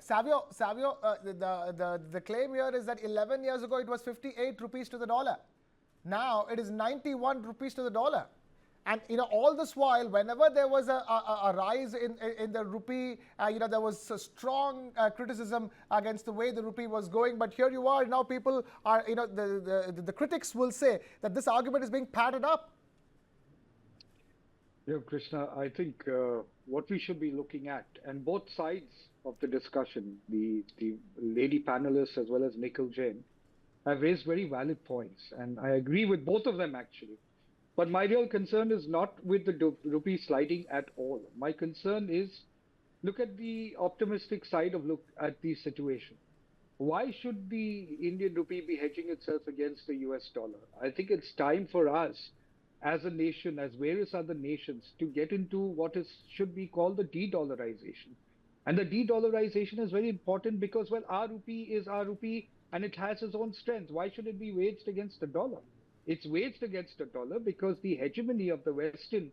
Savio, the claim here is that 11 years ago it was 58 rupees to the dollar. Now it is 91 rupees to the dollar. And all this while, whenever there was a rise in the rupee, there was a strong criticism against the way the rupee was going. But here you are now. People are, the critics will say that this argument is being padded up. Krishna, I think what we should be looking at, and both sides of the discussion, the lady panelists as well as Nikhil Jain, have raised very valid points, and I agree with both of them actually. But my real concern is not with the rupee sliding at all. My concern is, look at the optimistic side of look at the situation. Why should the Indian rupee be hedging itself against the US dollar? I think it's time for us as a nation, as various other nations, to get into what should be called the de-dollarization. And the de-dollarization is very important because, well, our rupee is our rupee and it has its own strength. Why should it be waged against the dollar? It's waged against the dollar because the hegemony of the Western,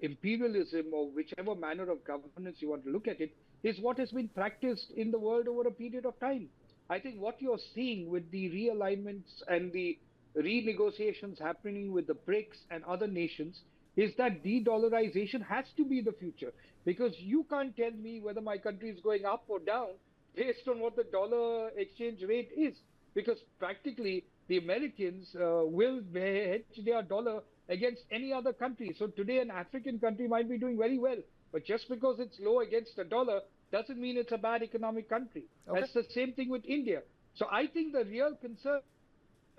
imperialism, or whichever manner of governance you want to look at it, is what has been practiced in the world over a period of time. I think what you're seeing with the realignments and the renegotiations happening with the BRICS and other nations is that de-dollarization has to be the future, because you can't tell me whether my country is going up or down based on what the dollar exchange rate is, because practically the Americans will hedge their dollar against any other country. So today an African country might be doing very well, but just because it's low against the dollar doesn't mean it's a bad economic country. Okay. That's the same thing with India. So I think the real concern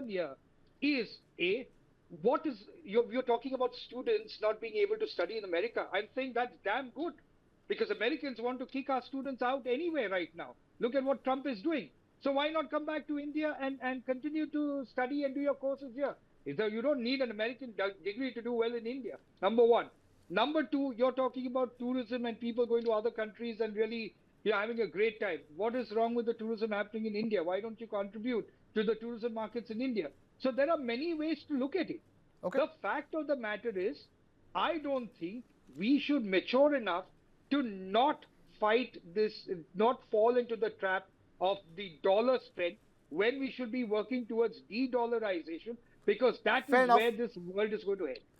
here is, you're talking about students not being able to study in America. I'm saying that's damn good, because Americans want to kick our students out anyway right now. Look at what Trump is doing. So why not come back to India and continue to study and do your courses here? You don't need an American degree to do well in India, number one. Number two, you're talking about tourism and people going to other countries and really having a great time. What is wrong with the tourism happening in India? Why don't you contribute to the tourism markets in India? So there are many ways to look at it. Okay. The fact of the matter is, I don't think we should mature enough to not fight this, not fall into the trap of the dollar strength, when we should be working towards de-dollarization, because that is where this world is going to head.